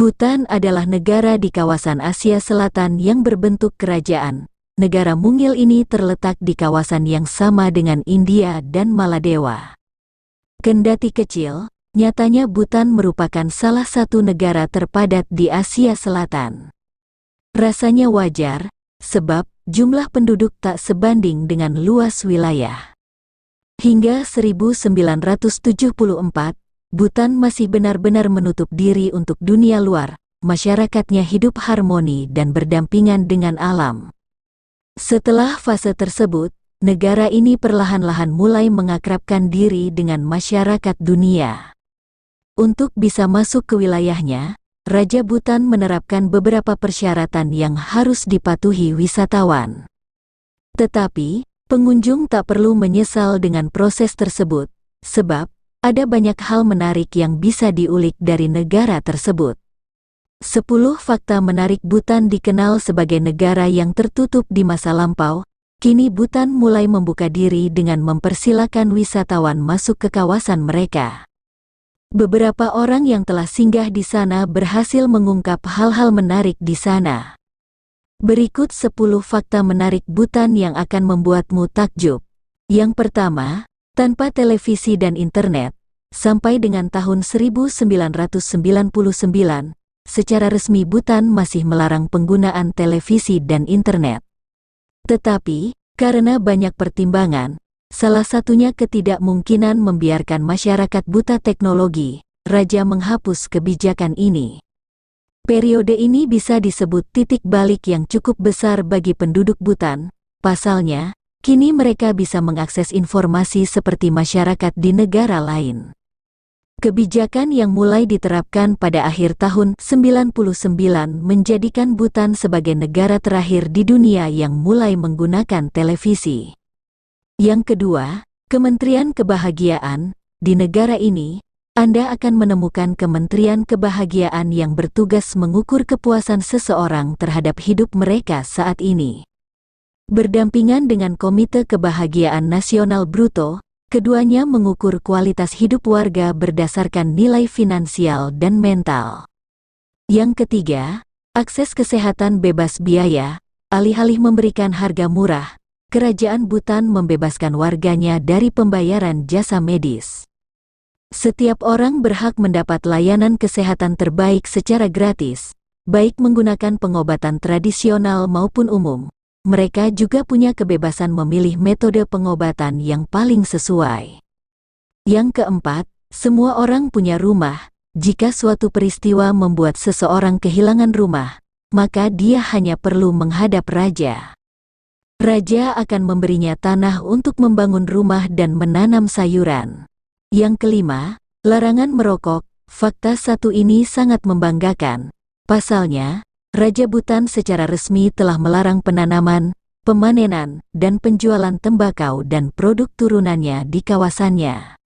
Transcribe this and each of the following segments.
Bhutan adalah negara di kawasan Asia Selatan yang berbentuk kerajaan. Negara mungil ini terletak di kawasan yang sama dengan India dan Maladewa. Kendati kecil, nyatanya Bhutan merupakan salah satu negara terpadat di Asia Selatan. Rasanya wajar, sebab jumlah penduduk tak sebanding dengan luas wilayah. Hingga 1974, Bhutan masih benar-benar menutup diri untuk dunia luar, masyarakatnya hidup harmoni dan berdampingan dengan alam. Setelah fase tersebut, negara ini perlahan-lahan mulai mengakrabkan diri dengan masyarakat dunia. Untuk bisa masuk ke wilayahnya, Raja Bhutan menerapkan beberapa persyaratan yang harus dipatuhi wisatawan. Tetapi, pengunjung tak perlu menyesal dengan proses tersebut, sebab ada banyak hal menarik yang bisa diulik dari negara tersebut. 10 fakta menarik Bhutan dikenal sebagai negara yang tertutup di masa lampau. Kini Bhutan mulai membuka diri dengan mempersilakan wisatawan masuk ke kawasan mereka. Beberapa orang yang telah singgah di sana berhasil mengungkap hal-hal menarik di sana. Berikut 10 fakta menarik Bhutan yang akan membuatmu takjub. Yang pertama, tanpa televisi dan internet, sampai dengan tahun 1999, secara resmi Bhutan masih melarang penggunaan televisi dan internet. Tetapi, karena banyak pertimbangan, salah satunya ketidakmungkinan membiarkan masyarakat buta teknologi, Raja menghapus kebijakan ini. Periode ini bisa disebut titik balik yang cukup besar bagi penduduk Bhutan. Pasalnya, kini mereka bisa mengakses informasi seperti masyarakat di negara lain. Kebijakan yang mulai diterapkan pada akhir tahun 99 menjadikan Bhutan sebagai negara terakhir di dunia yang mulai menggunakan televisi. Yang kedua, Kementerian Kebahagiaan. Di negara ini, Anda akan menemukan Kementerian Kebahagiaan yang bertugas mengukur kepuasan seseorang terhadap hidup mereka saat ini. Berdampingan dengan Komite Kebahagiaan Nasional Bruto, keduanya mengukur kualitas hidup warga berdasarkan nilai finansial dan mental. Yang ketiga, akses kesehatan bebas biaya. Alih-alih memberikan harga murah, Kerajaan Bhutan membebaskan warganya dari pembayaran jasa medis. Setiap orang berhak mendapat layanan kesehatan terbaik secara gratis, baik menggunakan pengobatan tradisional maupun umum. Mereka juga punya kebebasan memilih metode pengobatan yang paling sesuai. Yang keempat, semua orang punya rumah. Jika suatu peristiwa membuat seseorang kehilangan rumah, maka dia hanya perlu menghadap raja. Raja akan memberinya tanah untuk membangun rumah dan menanam sayuran. Yang kelima, larangan merokok. Fakta satu ini sangat membanggakan. Pasalnya, Raja Bhutan secara resmi telah melarang penanaman, pemanenan, dan penjualan tembakau dan produk turunannya di kawasannya.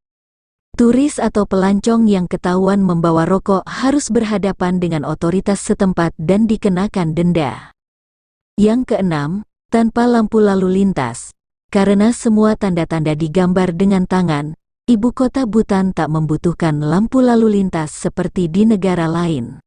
Turis atau pelancong yang ketahuan membawa rokok harus berhadapan dengan otoritas setempat dan dikenakan denda. Yang keenam, tanpa lampu lalu lintas. Karena semua tanda-tanda digambar dengan tangan, ibu kota Bhutan tak membutuhkan lampu lalu lintas seperti di negara lain.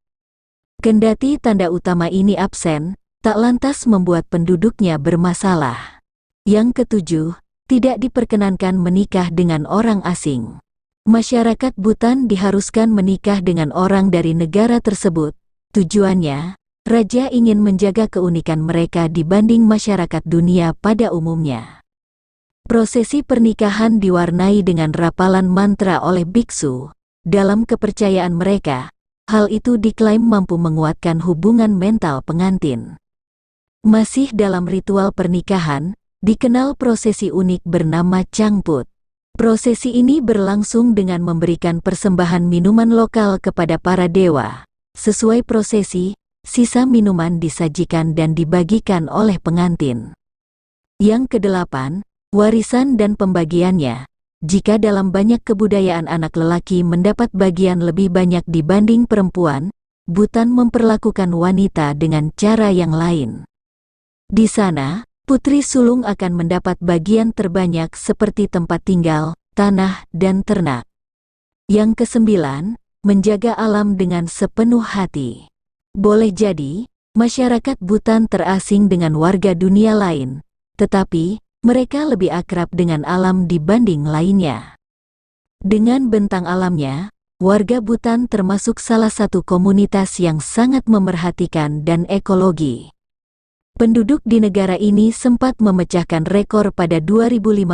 Kendati tanda utama ini absen, tak lantas membuat penduduknya bermasalah. Yang ketujuh, tidak diperkenankan menikah dengan orang asing. Masyarakat Bhutan diharuskan menikah dengan orang dari negara tersebut. Tujuannya, Raja ingin menjaga keunikan mereka dibanding masyarakat dunia pada umumnya. Prosesi pernikahan diwarnai dengan rapalan mantra oleh biksu. Dalam kepercayaan mereka, hal itu diklaim mampu menguatkan hubungan mental pengantin. Masih dalam ritual pernikahan, dikenal prosesi unik bernama Changput. Prosesi ini berlangsung dengan memberikan persembahan minuman lokal kepada para dewa. Sesuai prosesi, sisa minuman disajikan dan dibagikan oleh pengantin. Yang kedelapan, warisan dan pembagiannya. Jika dalam banyak kebudayaan anak lelaki mendapat bagian lebih banyak dibanding perempuan, Bhutan memperlakukan wanita dengan cara yang lain. Di sana, putri sulung akan mendapat bagian terbanyak seperti tempat tinggal, tanah, dan ternak. Yang kesembilan, menjaga alam dengan sepenuh hati. Boleh jadi, masyarakat Bhutan terasing dengan warga dunia lain, tetapi mereka lebih akrab dengan alam dibanding lainnya. Dengan bentang alamnya, warga Bhutan termasuk salah satu komunitas yang sangat memerhatikan dan ekologi. Penduduk di negara ini sempat memecahkan rekor pada 2015,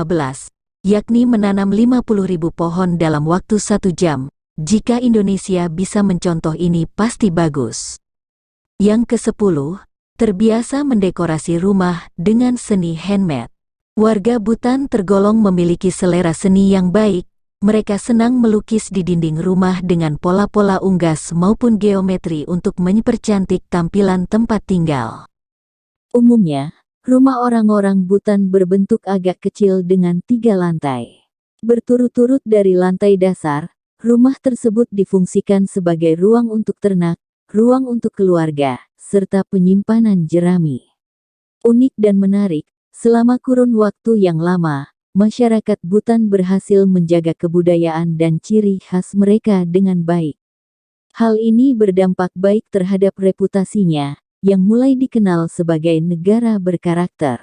yakni menanam 50.000 pohon dalam waktu 1 jam. Jika Indonesia bisa mencontoh ini pasti bagus. Yang ke-10, terbiasa mendekorasi rumah dengan seni handmade. Warga Bhutan tergolong memiliki selera seni yang baik. Mereka senang melukis di dinding rumah dengan pola-pola unggas maupun geometri untuk mempercantik tampilan tempat tinggal. Umumnya, rumah orang-orang Bhutan berbentuk agak kecil dengan 3 lantai. Berturut-turut dari lantai dasar, rumah tersebut difungsikan sebagai ruang untuk ternak, ruang untuk keluarga, serta penyimpanan jerami. Unik dan menarik, selama kurun waktu yang lama, masyarakat Bhutan berhasil menjaga kebudayaan dan ciri khas mereka dengan baik. Hal ini berdampak baik terhadap reputasinya, yang mulai dikenal sebagai negara berkarakter.